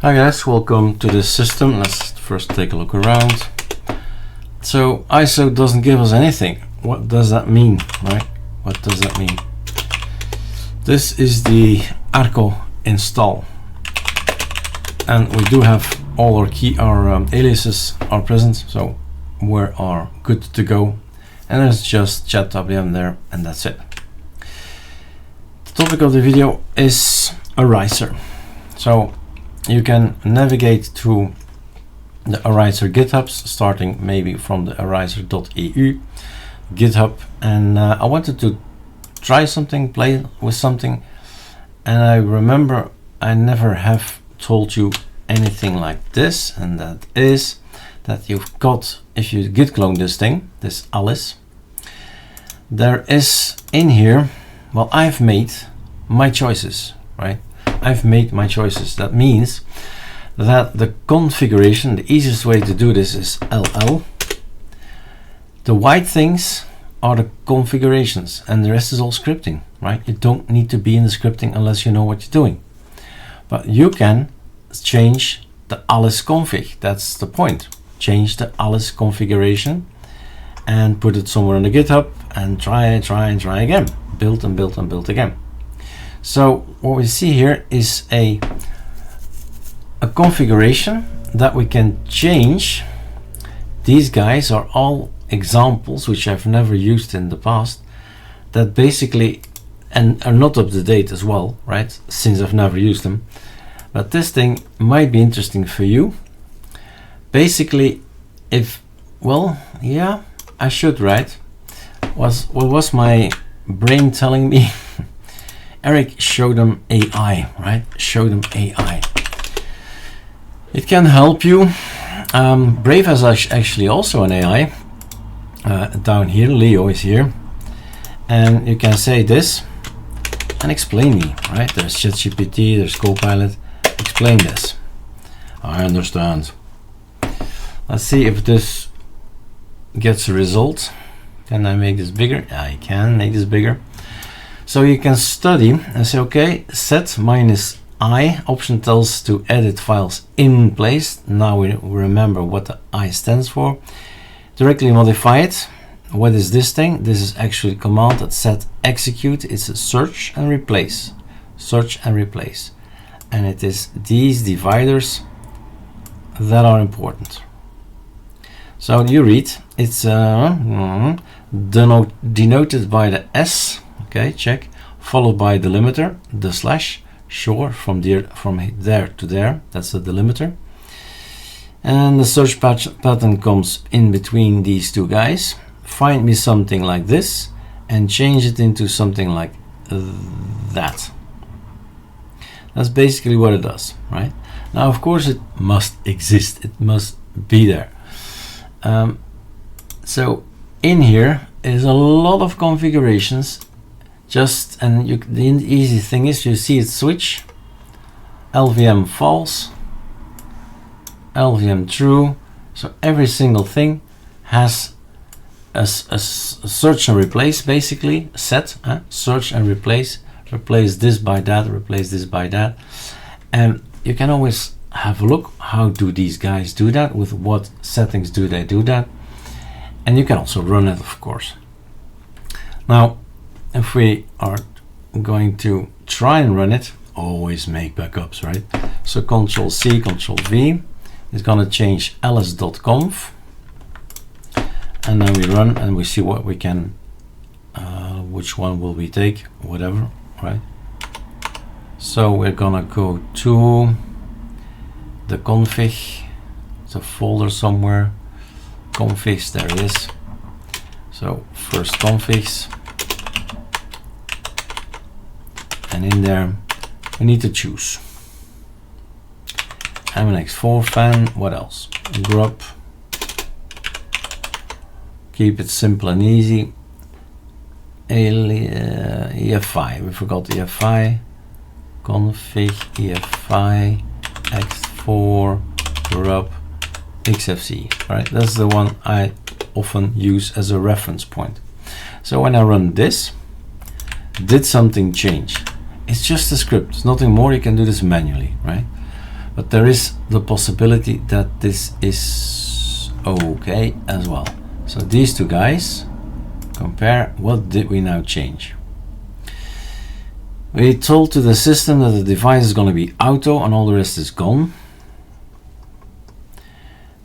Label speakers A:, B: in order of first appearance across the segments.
A: Hi guys, welcome to this system. Let's first take a look around. So ISO doesn't give us anything. What does that mean, right? What does that mean? This is the Arco install, and we do have all our aliases are present, so we are good to go. And there's just chat.wm there, and that's it. The topic of the video is Ariser. So you can navigate through the Ariser GitHubs, starting maybe from the ariser.eu GitHub, and I wanted to try something, play with something, and I remember I never have told you anything like this, and that is that you've got, if you git clone this thing, this Alice, there is in here, well, I've made my choices, right? I've made my choices. That means that the configuration, the easiest way to do this is LL. The white things are the configurations, and the rest is all scripting, right? You don't need to be in the scripting unless you know what you're doing. But you can change the Alice config. That's the point. Change the Alice configuration and put it somewhere on the GitHub and try again. Build and build and build again. So what we see here is a configuration that we can change. These guys are all examples which I've never used in the past, that basically and are not up to date as well, right? Since I've never used them. But this thing might be interesting for you. Basically, if, well, yeah, I should write. What was my brain telling me? Eric showed them AI, right? Show them AI. It can help you. Brave has actually also an AI down here. Leo is here, and you can say this and explain me, right? There's ChatGPT, there's Copilot. Explain this. I understand. Let's see if this gets a result. Can I make this bigger? I can make this bigger. So you can study and say, okay, set -I option tells to edit files in place. Now we remember what the I stands for. Directly modify it. What is this thing? This is actually a command that set execute. It's a search and replace. Search and replace. And it is these dividers that are important. So you read, it's denoted by the S. Okay, check, followed by delimiter, the slash, sure, from there to there, that's the delimiter. And the search pattern comes in between these two guys. Find me something like this and change it into something like that. That's basically what it does, right? Now, of course, it must exist, it must be there. So in here is a lot of configurations. The easy thing is, you see it switch, LVM false, LVM true. So every single thing has a search and replace, basically set, search and replace this by that, replace this by that. And you can always have a look, how do these guys do that, with what settings do they do that, and you can also run it, of course. Now, if we are going to try and run it, always make backups, right? So Control C, Control V is going to change ls.conf, and then we run and we see what we can, which one will we take, whatever, right? So we're gonna go to the config, it's a folder somewhere, configs, there it is. So first configs, and in there we need to choose MNX4 fan, what else, grub, keep it simple and easy, EFI, we forgot EFI, config EFI x4 grub XFC, right? That's the one I often use as a reference point. So when I run this, did something change? It's just a script, it's nothing more. You can do this manually, right? but there is the possibility that this is okay as well. So these two guys, compare, what did we now change? We told to the system that the device is going to be auto and all the rest is gone.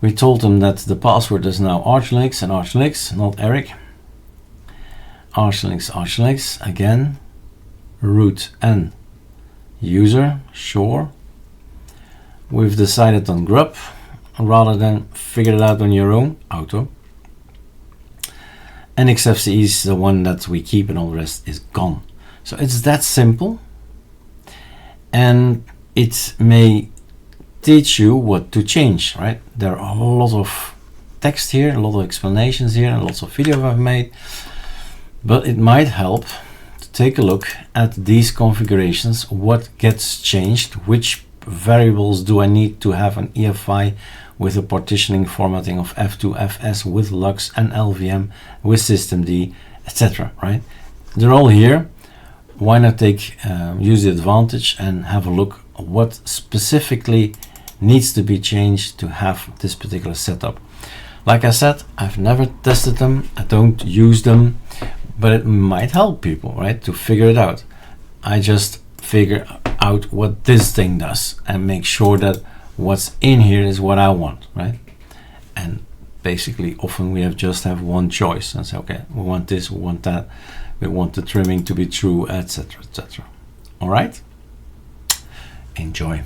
A: We told them that the password is now ArcoLinux and ArcoLinux, not Eric. ArcoLinux, ArcoLinux, again, root and user, sure. We've decided on grub rather than figure it out on your own, auto. And XFCE is the one that we keep and all the rest is gone. So it's that simple, and it may teach you what to change, right? There are a lot of text here, a lot of explanations here, and lots of video I've made, but it might help to take a look at these configurations, what gets changed, which variables do I need to have an EFI with a partitioning formatting of F2, FS with LUX and LVM with systemd, etc. Right? They're all here. Why not use the advantage and have a look at what specifically needs to be changed to have this particular setup. Like I said, I've never tested them, I don't use them, but it might help people, right, to figure it out. I just figure out what this thing does and make sure that what's in here is what I want, right? And basically often we just have one choice and say, okay, we want this, we want that, we want the trimming to be true, etc., etc. All right, enjoy.